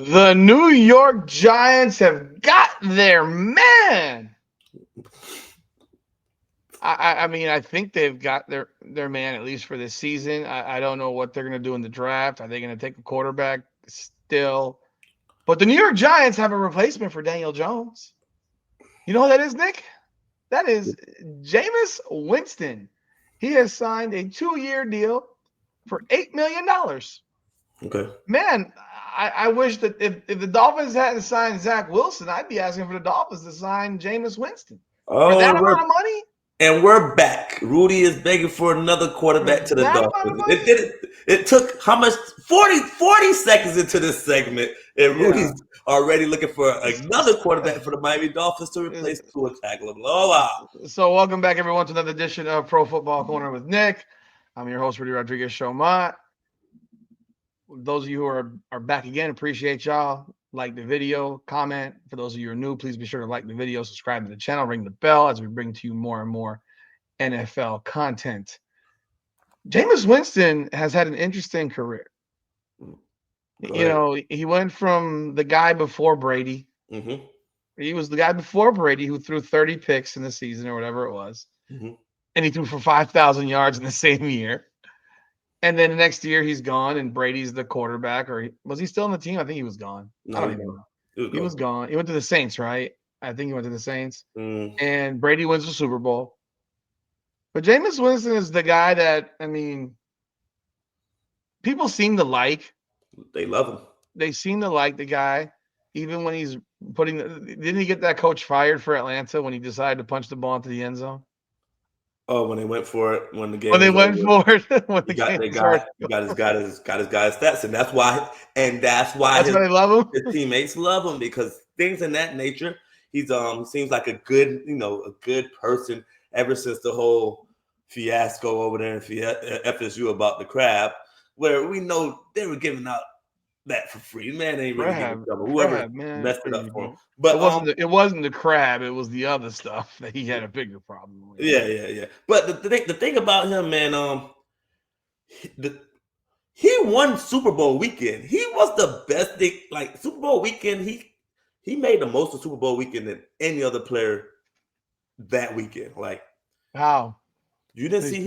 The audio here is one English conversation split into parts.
The New York Giants have got their man. I mean, I think they've got their man at least for this season. I don't know what they're going to do in the draft. Are they going to take a quarterback still? But the New York Giants have a replacement for Daniel Jones. You know who that is, Nick? That is Jameis Winston. He has signed a 2-year deal for $8 million. Okay. Man, I wish that if the Dolphins hadn't signed Zach Wilson, I'd be asking for the Dolphins to sign Jameis Winston. For that amount of money? And we're back. Rudy is begging for another quarterback to the Dolphins. It took how much? 40 seconds into this segment, and Rudy's already looking for another quarterback for the Miami Dolphins to replace Tua Tagovailoa. So welcome back, everyone, to another edition of Pro Football Corner with Nick. I'm your host, Rudy Rodriguez Showmont. Those of you who are back again, appreciate y'all. Like the video, comment. For those of you who are new, please be sure to like the video, subscribe to the channel, ring the bell as we bring to you more and more NFL content. Jameis Winston has had an interesting career. He went from the guy before Brady. Mm-hmm. He was the guy before Brady who threw 30 picks in the season or whatever it was. Mm-hmm. And he threw for 5,000 yards in the same year. And then the next year he's gone and Brady's the quarterback. Or was he still on the team? I think he was gone. No, I don't even know. He was gone. He went to the Saints, right? I think he went to the Saints. And Brady wins the Super Bowl. But Jameis Winston is the guy that, I mean, people seem to like. They love him. They seem to like the guy, even when he's didn't he get that coach fired for Atlanta when he decided to punch the ball into the end zone? Oh, when they went for it, when the game. When they went for it, when he got his stats, and that's why they love him. His teammates love him because things in that nature. He's seems like a good person ever since the whole fiasco over there in FSU about the crab, where we know they were giving out that for free. Man, ain't really giving trouble. Whoever messed it up for him. But it wasn't the crab, it was the other stuff that he had a bigger problem with. Yeah. But the thing about him, man, he won Super Bowl weekend. He was the best thing. Like Super Bowl weekend, he made the most of Super Bowl weekend than any other player that weekend. Like how? You didn't see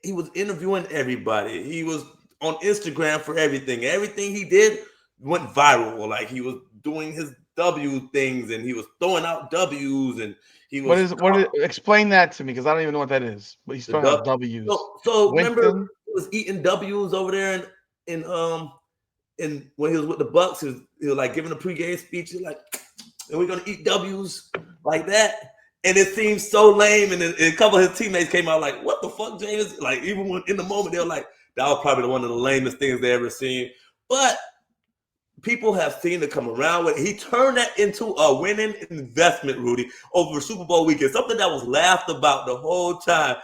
he was interviewing everybody. He was on Instagram for everything. Everything he did went viral. Like he was doing his W things and he was throwing out W's and he was explain that to me because I don't even know what that is. But he's throwing out W's. So remember he was eating W's over there and when he was with the Bucks, he was like giving a pregame speech, like, and we're gonna eat W's like that. And it seemed so lame. And a couple of his teammates came out like, what the fuck, James? Like, even when in the moment, they were like, that was probably one of the lamest things they ever seen. But people have seen it come around with it. He turned that into a winning investment, Rudy, over Super Bowl weekend. Something that was laughed about the whole time.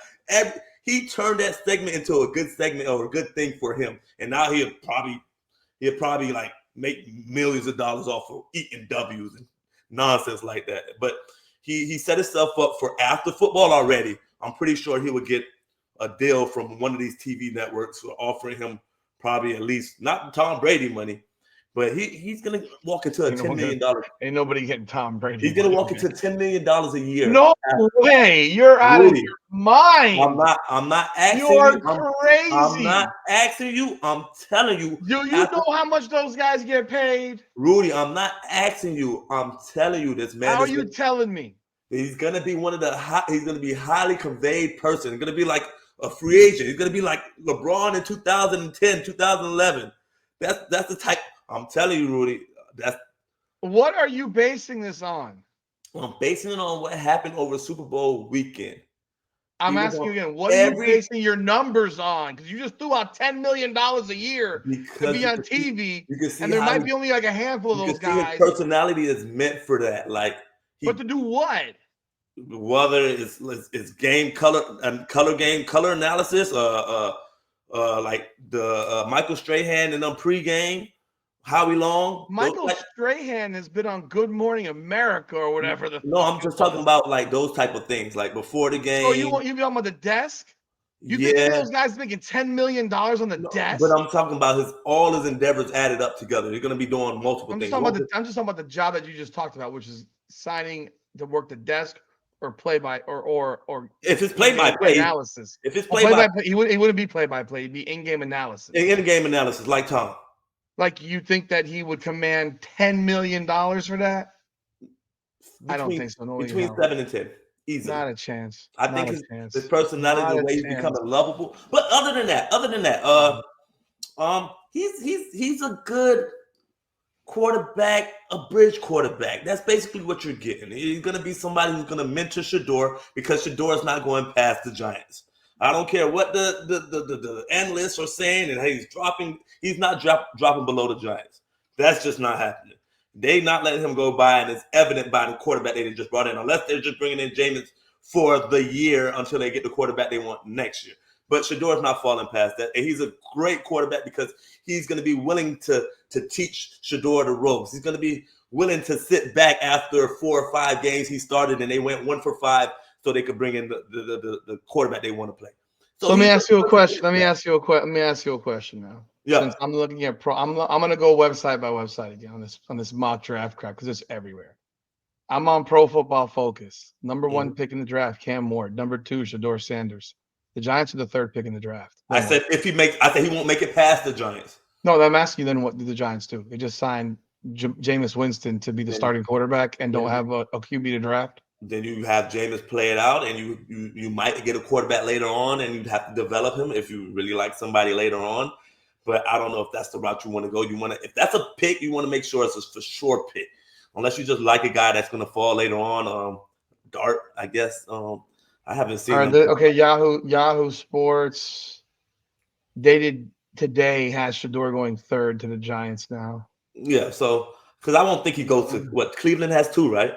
He turned that segment into a good segment or a good thing for him. And now he'll probably like make millions of dollars off of eating W's and nonsense like that. But he set himself up for after football already. I'm pretty sure he would get a deal from one of these TV networks offering him probably at least not Tom Brady money, but he's gonna walk into a $10 million. Ain't nobody getting Tom Brady. He's gonna walk into $10 million a year. No way! You're out of your mind. I'm not asking you. You're crazy. I'm not asking you. I'm telling you. Do you know how much those guys get paid? Rudy, I'm not asking you. I'm telling you this, man. How are you telling me? He's gonna be he's gonna be a highly conveyed person. He's gonna be like a free agent. He's gonna be like LeBron in 2010, 2011. That's the type. I'm telling you, Rudy. What are you basing this on? I'm basing it on what happened over Super Bowl weekend. I'm asking you again, what are you basing your numbers on? Because you just threw out $10 million a year to be on TV, and there might be only like a handful of those guys. His personality is meant for that. Like, but to do what? Whether it's game color and color analysis, like the Michael Strahan and them pregame. Howie Long. Michael Strahan has been on Good Morning America or whatever. No, I'm just talking about like those type of things, like before the game. Oh, you be on the desk? You think those guys making $10 million on the desk? But I'm talking about all his endeavors added up together. You're going to be doing multiple things. I'm just talking about the job that you just talked about, which is signing to work the desk or play by or if it's play by play analysis. If it's play by play, he wouldn't be play by play. He'd be in game analysis. In game analysis, like Tom. Like you think that he would command $10 million for that? I don't think so. No, between 7 and 10. Easily. Not a chance. I think his personality, the way he's becoming lovable. But other than that, he's a good quarterback, a bridge quarterback. That's basically what you're getting. He's going to be somebody who's going to mentor Shedeur because Shedeur is not going past the Giants. I don't care what the analysts are saying and he's not dropping below the Giants. That's just not happening. They not letting him go by, and it's evident by the quarterback they just brought in, unless they're just bringing in Jameis for the year until they get the quarterback they want next year. But Shedeur is not falling past that. And he's a great quarterback because he's going to be willing to teach Shedeur the ropes. He's going to be willing to sit back after 4 or 5 games he started and they went 1 for 5 so they could bring in the quarterback they want to play. So let me ask you a question. Let me ask you a question now. Yeah. Since I'm looking at I'm gonna go website by website again on this mock draft crap because it's everywhere. I'm on Pro Football Focus. Number 1 pick in the draft, Cam Ward. Number 2, Shedeur Sanders. The Giants are the 3rd pick in the draft. I said he won't make it past the Giants. No, I'm asking you then what did the Giants do? They just signed Jameis Winston to be the starting quarterback and don't have a QB to draft. Then you have Jameis play it out, and you might get a quarterback later on, and you'd have to develop him if you really like somebody later on. But I don't know if that's the route you want to go. If that's a pick, you want to make sure it's a for sure pick, unless you just like a guy that's going to fall later on. Dart, I guess. I haven't seen. All right, Yahoo Sports dated today has Shedeur going 3rd to the Giants now. Yeah, so because I won't think he goes to what Cleveland has 2, right?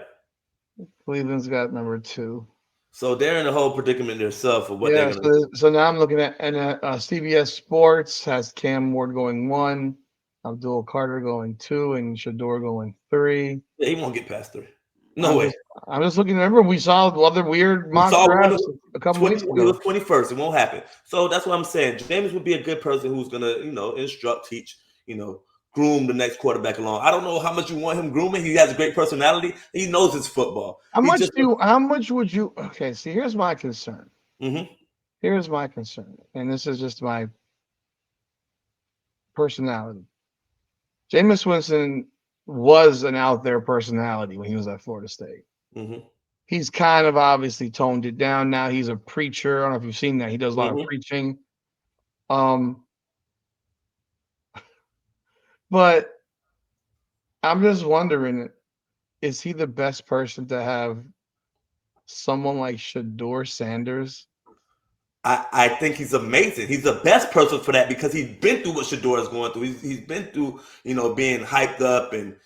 Cleveland's got number 2. So they're in a whole predicament themselves of what they're going to do. So now I'm looking at CBS Sports has Cam Ward going 1, Abdul Carter going 2, and Shedeur going 3. Yeah, he won't get past 3. No way. I'm just looking. Remember, we saw other weird mock drafts a couple weeks ago. It was 21st. It won't happen. So that's what I'm saying. Jameis would be a good person who's going to, instruct, teach, groom the next quarterback along. I don't know how much you want him grooming. He has a great personality. He knows his football. How much would you? Okay, see, here's my concern. Mm-hmm. Here's my concern, and this is just my personality. Jameis Winston was an out there personality when he was at Florida State. Mm-hmm. He's kind of obviously toned it down now. He's a preacher. I don't know if you've seen that. He does a lot of preaching. But I'm just wondering, is he the best person to have someone like Shedeur Sanders? I think he's amazing. He's the best person for that because he's been through what Shedeur is going through. He's been through, being hyped up and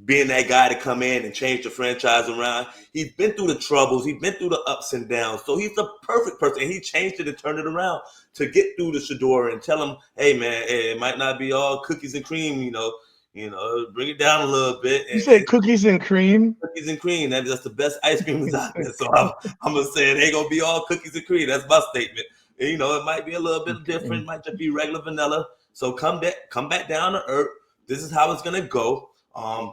being that guy to come in and change the franchise around. He's been through the troubles. He's been through the ups and downs. So he's the perfect person. And he changed it and turned it around to get through to Shedeur and tell him, hey, man, it might not be all cookies and cream, bring it down a little bit. You say cookies and cream? Cookies and cream. That's the best ice cream that's out there. So I'm going to say it ain't going to be all cookies and cream. That's my statement. And, it might be a little bit different. It might just be regular vanilla. So come back down to earth. This is how it's going to go.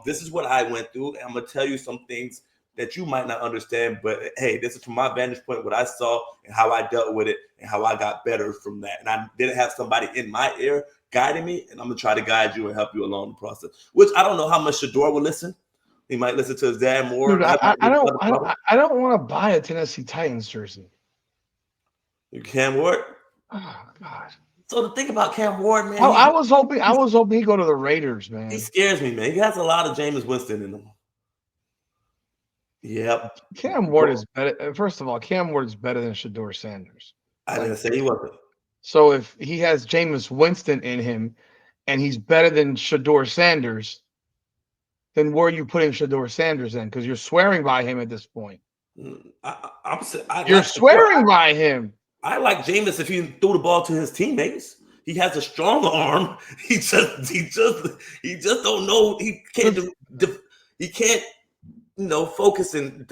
This is what I went through. And I'm going to tell you some things that you might not understand. But, hey, this is from my vantage point, what I saw and how I dealt with it and how I got better from that. And I didn't have somebody in my ear guiding me, and I'm going to try to guide you and help you along the process, which I don't know how much Shedeur will listen. He might listen to his dad more. Dude, I don't want to buy a Tennessee Titans jersey. Cam Ward? Oh, God. So the thing about Cam Ward, man. I was hoping he'd go to the Raiders, man. He scares me, man. He has a lot of Jameis Winston in him. Yep. Cam Ward is better. First of all, Cam Ward is better than Shedeur Sanders. I didn't say he wasn't. So if he has Jameis Winston in him and he's better than Shedeur Sanders, then where are you putting Shedeur Sanders in? Because you're swearing by him at this point. You're swearing by him. I like Jameis if he threw the ball to his teammates. He has a strong arm. He just don't know. He can't focus and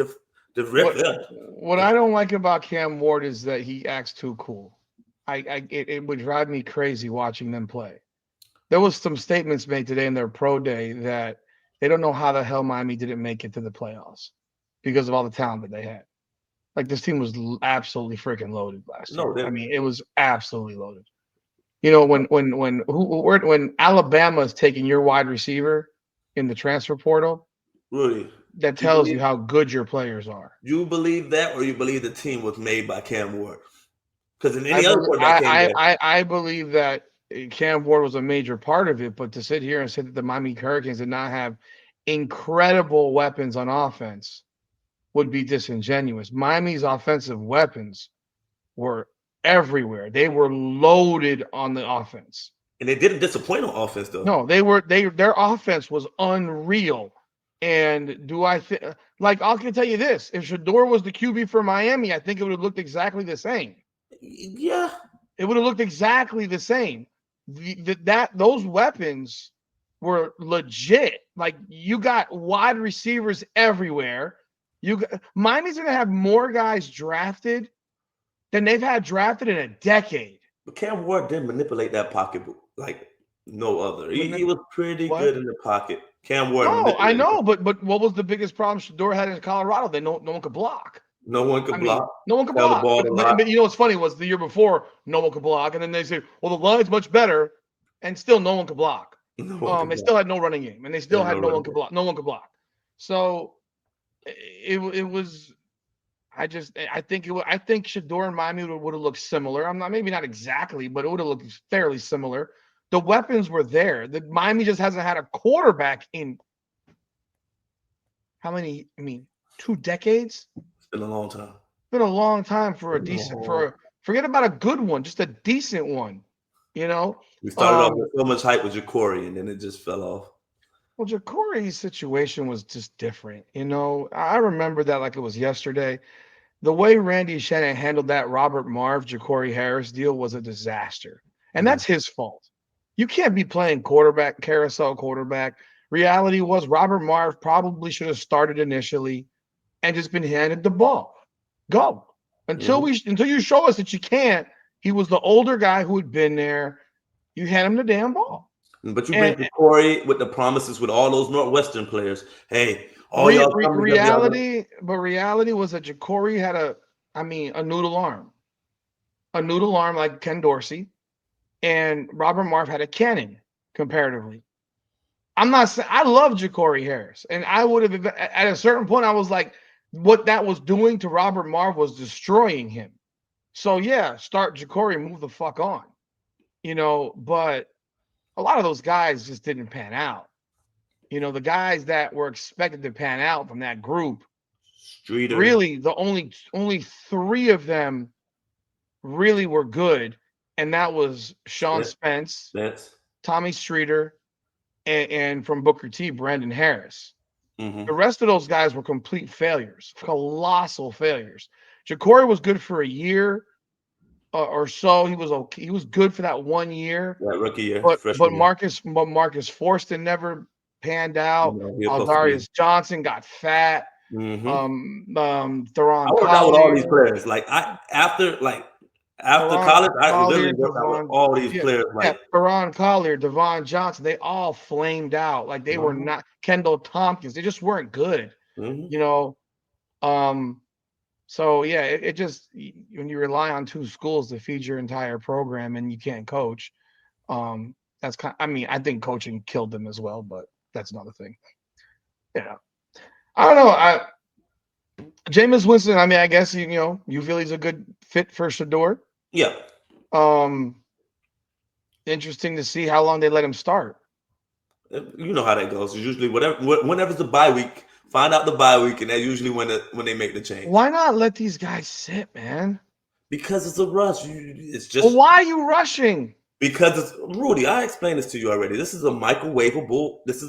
What I don't like about Cam Ward is that he acts too cool. it would drive me crazy watching them play. There was some statements made today in their pro day that they don't know how the hell Miami didn't make it to the playoffs because of all the talent that they had. Like this team was absolutely freaking loaded last year. I mean, it was absolutely loaded. You know, when Alabama is taking your wide receiver in the transfer portal, Rudy, that tells you how good your players are. You believe that, or you believe the team was made by Cam Ward? Because in any other quarterback came there, I believe that Cam Ward was a major part of it, but to sit here and say that the Miami Hurricanes did not have incredible weapons on offense would be disingenuous. Miami's offensive weapons were everywhere. They were loaded on the offense. And they didn't disappoint on offense, though. No, their offense was unreal. And do I think I can tell you this: if Shedeur was the QB for Miami, I think it would have looked exactly the same. Yeah, it would have looked exactly the same. Those weapons were legit. Like you got wide receivers everywhere. Miami's going to have more guys drafted than they've had drafted in a decade. But Cam Ward didn't manipulate that pocket like no other. He was pretty good in the pocket. Cam Ward. No, I know, but what was the biggest problem Shedeur had in Colorado? That no one could block. No one could block. No one could block. But you know what's funny was the year before, no one could block. And then they say, well, the line's much better. And still no one could block. They still had no running game. And they still had no one could block. No one could block. So it was I think Shedeur and Miami would have looked similar. Maybe not exactly, but it would have looked fairly similar. The weapons were there. The Miami just hasn't had a quarterback in how many? 2 decades? It's been a long time. It's been a long time for a decent forget about a good one, just a decent one. You know? We started off with so much hype with Jacory, and then it just fell off. Well, Jacory's situation was just different. You know, I remember that like it was yesterday. The way Randy Shannon handled that Robert Marv, Jacory Harris deal was a disaster. And that's his fault. You can't be playing carousel quarterback. Reality was Robert Marv probably should have started initially and just been handed the ball. Go. Until you show us that you can't. He was the older guy who had been there. You hand him the damn ball. But you bring Jacory with the promises with all those Northwestern players. Hey, all y'all reality was that Jacory had a noodle arm. A noodle arm like Ken Dorsey. And Robert Marv had a cannon comparatively. I'm not saying I love Jacory Harris. And I would have at a certain point, I was like, what that was doing to Robert Marv was destroying him. So yeah, start Jacory, move the fuck on. You know, but a lot of those guys just didn't pan out. You know, the guys that were expected to pan out from that group, Streeter. Really, the only 3 of them really were good. And that was Sean Spence, Tommy Streeter, and from Booker T, Brandon Harris. The rest of those guys were complete failures, colossal failures. Jacory was good for a year or so. He was okay. He was good for that 1 year. That rookie year. But Marcus Forston never panned out. Aldarius Johnson got fat. Theron Collier. I with all these players. After college, I literally worked out with all these players. Theron Collier, Devon Johnson, they all flamed out. Like they were not Kendall Tompkins. They just weren't good. You know? So yeah, it just when you rely on 2 schools to feed your entire program and you can't coach, that's I think coaching killed them as well, but that's another thing. Yeah. I don't know. Jameis Winston, I guess you feel he's a good fit for Shedeur. Yeah. Interesting to see how long they let him start. You know how that goes. It's usually whenever the bye week, find out the bye week, and that's usually when they make the change. Why not let these guys sit, man? Because it's a rush. It's just. Well, why are you rushing? Because it's Rudy. I explained this to you already. This is a microwavable. This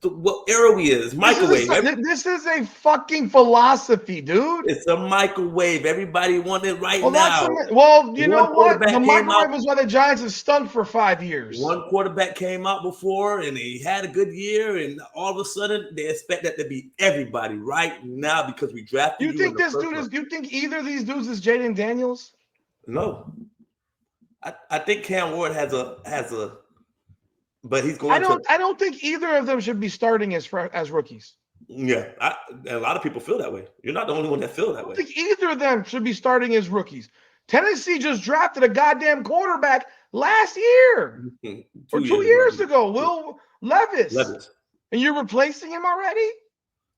what era we is. Microwave. This is a fucking philosophy, dude. It's a microwave. Everybody want it right now. You know what? The microwave is why the Giants have stunk for 5 years. One quarterback came out before and he had a good year, and all of a sudden they expect that to be everybody right now because we drafted. You think this dude is? Do you think either of these dudes is Jaden Daniels? No. I think Cam Ward has a, but he's going to. I don't think either of them should be starting as rookies. Yeah, a lot of people feel that way. You're not the only one that feel that way. I don't think either of them should be starting as rookies. Tennessee just drafted a goddamn quarterback last year or 2 years ago, Will Levis. And you're replacing him already?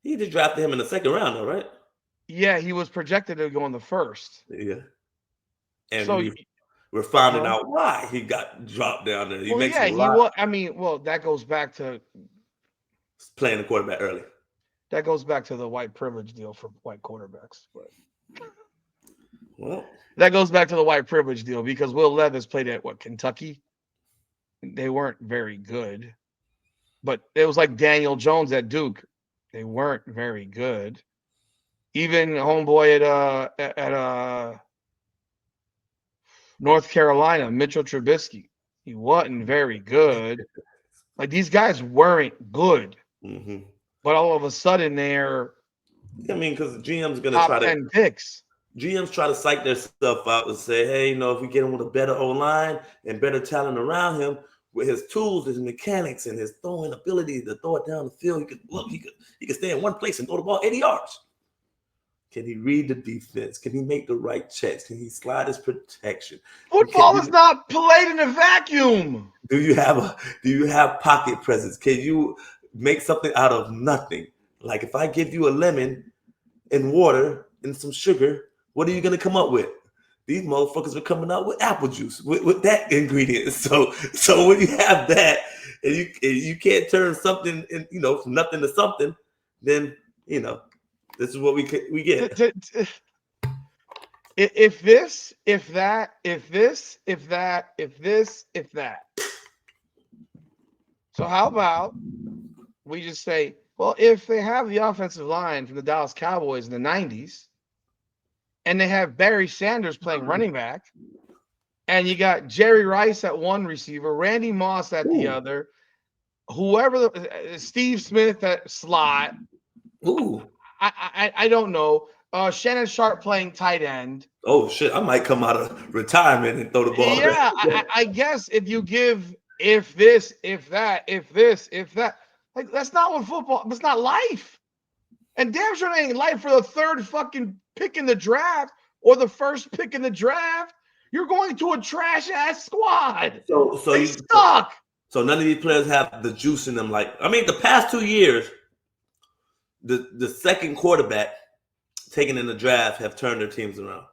He just drafted him in the second round, though, right? Yeah, he was projected to go in the first. Yeah. And so we're finding out why he got dropped down there. That goes back to playing the quarterback early. That goes back to the white privilege deal for white quarterbacks. But that goes back to the white privilege deal because Will Levis played at Kentucky. They weren't very good, but it was like Daniel Jones at Duke. They weren't very good. Even homeboy at North Carolina, Mitchell Trubisky, he wasn't very good. Like these guys weren't good. Mm-hmm. But all of a sudden they're. I mean, because the GM's going to try to. 10 picks. GMs try to psych their stuff out and say, hey, if we get him with a better O-line and better talent around him, with his tools, his mechanics, and his throwing ability to throw it down the field, he could stay in one place and throw the ball 80 yards. Can he read the defense? Can he make the right checks? Can he slide his protection? Football is not played in a vacuum. Do you have pocket presence? Can you make something out of nothing? Like if I give you a lemon and water and some sugar, what are you going to come up with? These motherfuckers are coming out with apple juice with that ingredient. So when you have that and you can't turn something from nothing to something, then this is what we get. If this, if that, if this, if that, if this, if that. So how about we just say, well, if they have the offensive line from the Dallas Cowboys in the 90s, and they have Barry Sanders playing running back, and you got Jerry Rice at one receiver, Randy Moss at the other, Steve Smith at slot. Ooh. I don't know. Shannon Sharp playing tight end. Oh shit! I might come out of retirement and throw the ball. Yeah, I guess if you give if this, if that, if this, if that, like that's not what football. That's not life. And damn sure it ain't life for the third fucking pick in the draft or the first pick in the draft. You're going to a trash ass squad. So they suck. So none of these players have the juice in them. Like the past 2 years, the second quarterback taken in the draft have turned their teams around.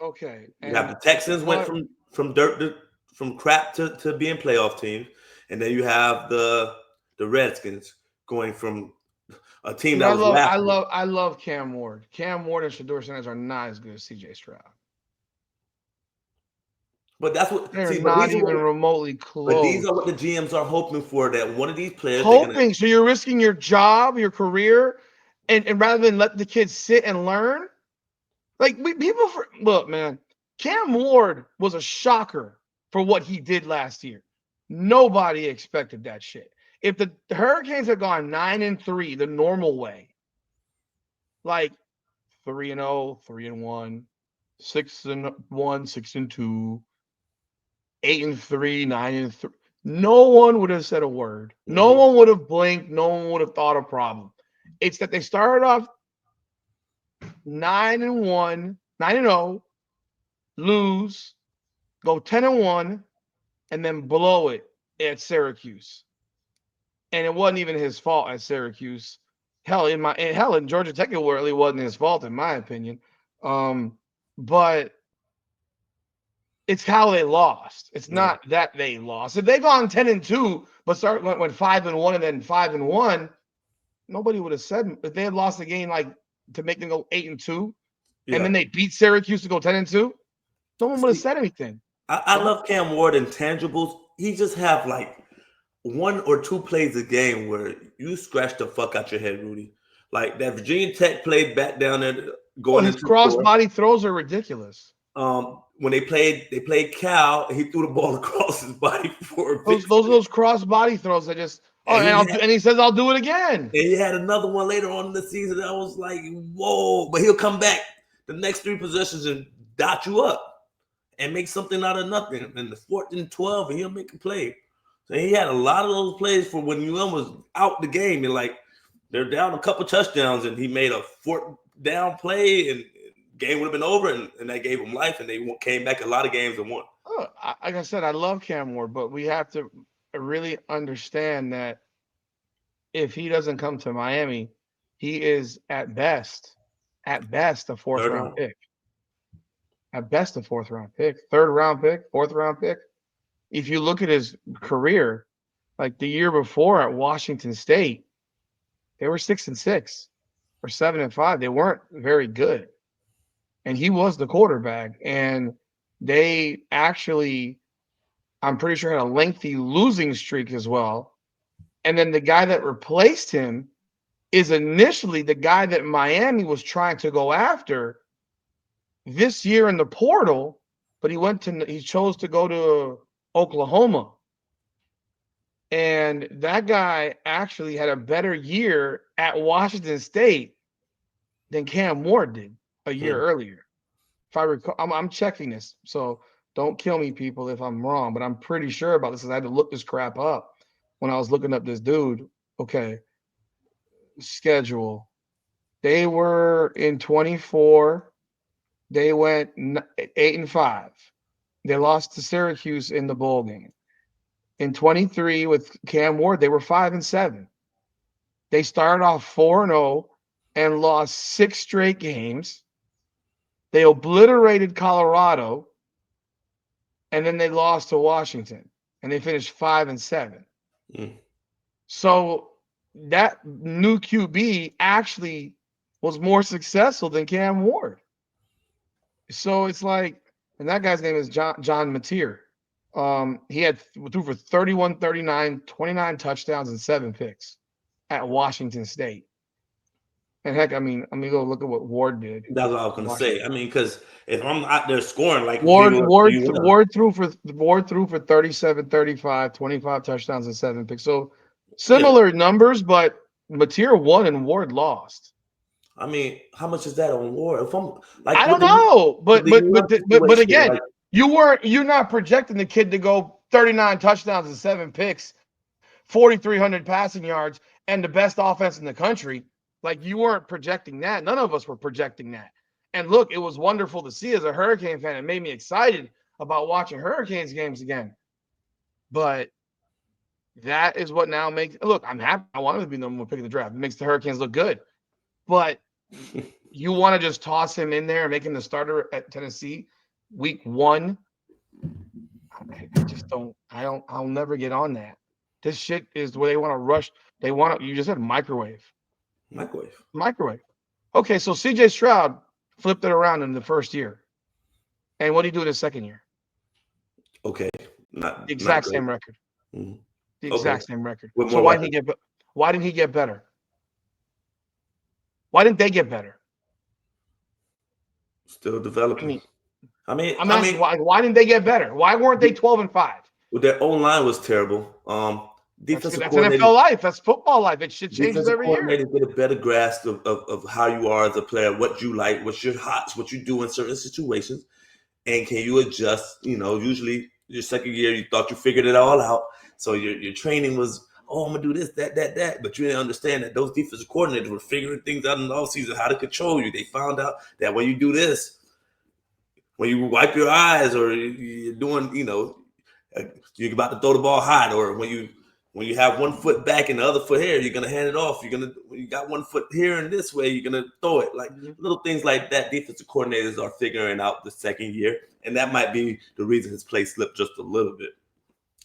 Okay. You have the Texans went from crap to being playoff teams, and then you have the Redskins going from a team that I love Cam Ward. Cam Ward and Shedeur Sanders are not as good as CJ Stroud. But that's what they're not even remotely close. But these are what the GMs are hoping for, that one of these players. So you're risking your job, your career, and rather than let the kids sit and learn. Like look, man, Cam Ward was a shocker for what he did last year. Nobody expected that shit. If the Hurricanes had gone 9-3 the normal way, like 3-0, 3-1, 6-1, 6-2, 8-3, 9-3, no one would have said a word. No one would have blinked. No one would have thought a problem. It's that they started off 9-1, 9-0, lose, go 10-1, and then blow it at Syracuse. And it wasn't even his fault at Syracuse. Hell, in Georgia Tech, it really wasn't his fault, in my opinion. But it's how they lost. It's not that they lost. If they'd gone 10-2, but went 5-1 and then 5-1, nobody would have said. If they had lost the game to make them go 8-2, and then they beat Syracuse to go 10-2, no one would have said anything. I love Cam Ward intangibles. He just have one or two plays a game where you scratch the fuck out your head, Rudy. Like that Virginia Tech played back down there going into cross-body throws are ridiculous. When they played Cal, he threw the ball across his body for those cross-body throws that just and he says I'll do it again. And he had another one later on in the season that was like, whoa, but he'll come back the next three possessions and dot you up. and make something out of nothing. And the 4th and 12, and he'll make a play. So he had a lot of those plays for when UM was out the game. And like they're down a couple touchdowns, and he made a 4th down play, and game would have been over, and that gave him life, and they came back a lot of games and won. Oh, like I said, I love Cam Ward, but we have to really understand that if he doesn't come to Miami, he is at best a 4th round pick. At best a 4th round pick, 3rd round pick, 4th round pick. If you look at his career, like the year before at Washington State, they were 6-6 or 7-5. They weren't very good. And he was the quarterback. And they actually, I'm pretty sure, had a lengthy losing streak as well. And then the guy that replaced him is initially the guy that Miami was trying to go after this year in the portal, but he chose to go to Oklahoma. And that guy actually had a better year at Washington State than Cam Ward did a year earlier. If I recall, I'm checking this, so don't kill me, people, if I'm wrong, but I'm pretty sure about this because I had to look this crap up when I was looking up this dude. Okay. Schedule. They were in 24. They went 8-5. They lost to Syracuse in the bowl game. In 23 with Cam Ward, they were 5-7. They started off 4-0 and lost 6 straight games. They obliterated Colorado, and then they lost to Washington, and they finished 5-7. So that new QB actually was more successful than Cam Ward. So it's like, and that guy's name is John Mateer. He threw for 31, 39, 29 touchdowns and 7 picks at Washington State. And heck, I mean, go look at what Ward did. That's what I was going to say. I mean, because if I'm out there scoring like Ward threw for 37, 35, 25 touchdowns and 7 picks. So similar numbers, but Mateer won and Ward lost. I mean, how much is that on Ward? If I'm like, I don't know, but again, like, you're not projecting the kid to go 39 touchdowns and 7 picks, 4,300 passing yards, and the best offense in the country. Like, you weren't projecting that. None of us were projecting that. And look, it was wonderful to see as a Hurricane fan. It made me excited about watching Hurricanes games again. But that is what now makes – look, I'm happy. I want him to be the number 1 pick in the draft. It makes the Hurricanes look good. But you want to just toss him in there and make him the starter at Tennessee week 1? I just don't – I'll never get on that. This shit is where they want to rush. They want to – you just said microwave. Microwave. Okay, so CJ Stroud flipped it around in the first year. And what did he do in his second year? Okay. The exact same record. Mm-hmm. The exact same record. So why didn't he get better? Why didn't they get better? Still developing. I mean, I'm asking why didn't they get better? Why weren't they 12-5? Well, their O-line was terrible. Defensive that's NFL life. That's football life. It shit changes every year. Get a better grasp of how you are as a player, what you like, what's your hots, what you do in certain situations, and can you adjust? You know, usually your second year you thought you figured it all out, so your training was, I'm gonna do this, that, but you didn't understand that those defensive coordinators were figuring things out in the offseason, how to control you. They found out that when you do this, when you wipe your eyes, or you're doing, you're about to throw the ball high, or when you have one foot back and the other foot here, you're gonna hand it off. When you got one foot here and this way, you're gonna throw it. Like little things like that. Defensive coordinators are figuring out the second year, and that might be the reason his play slipped just a little bit.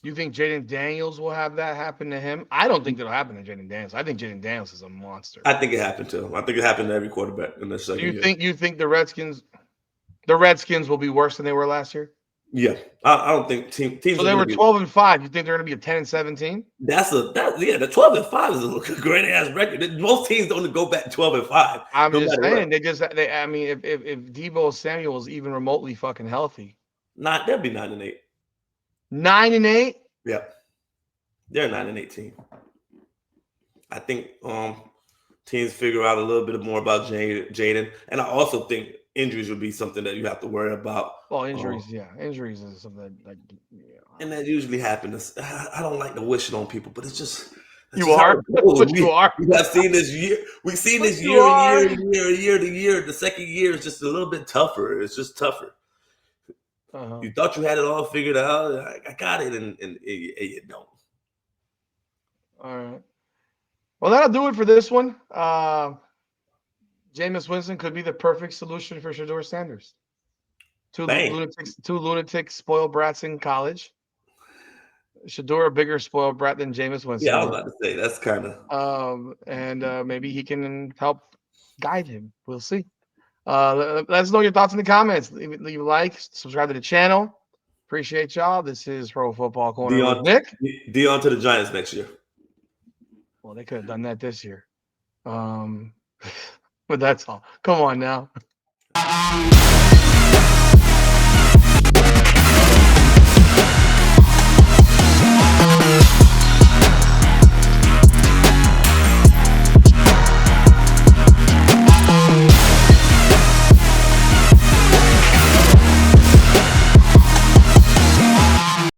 You think Jaden Daniels will have that happen to him? I don't think it'll happen to Jaden Daniels. I think Jaden Daniels is a monster. I think it happened to him. I think it happened to every quarterback in the second year. You think the Redskins will be worse than they were last year? Yeah, I don't think teams. So they were 12-5. You think they're going to be a 10-17? The 12-5 is a great ass record. Most teams don't go back 12-5. I'm just saying if Deebo Samuel is even remotely fucking healthy, they'll be 9-8. 9-8. Yeah, they're a 9-8 team. I think teams figure out a little bit more about Jaden, and I also think injuries would be something that you have to worry about. Well, injuries is something like. And that usually happens. I don't like to wish it on people, but it's just. You are. You are. We have seen this year. We've seen this year to year. The second year is just a little bit tougher. It's just tougher. You thought you had it all figured out. I got it, and you don't. All right. Well, that'll do it for this one. Jameis Winston could be the perfect solution for Shedeur Sanders. Two lunatics, spoiled brats in college. Shedeur a bigger spoiled brat than Jameis Winston. Yeah, I was about to say that's kind of. And maybe he can help guide him. We'll see. Let us know your thoughts in the comments. Leave a like, subscribe to the channel. Appreciate y'all. This is Pro Football Corner with Nick. Dion to the Giants next year. Well, they could have done that this year. But that's all. Come on now.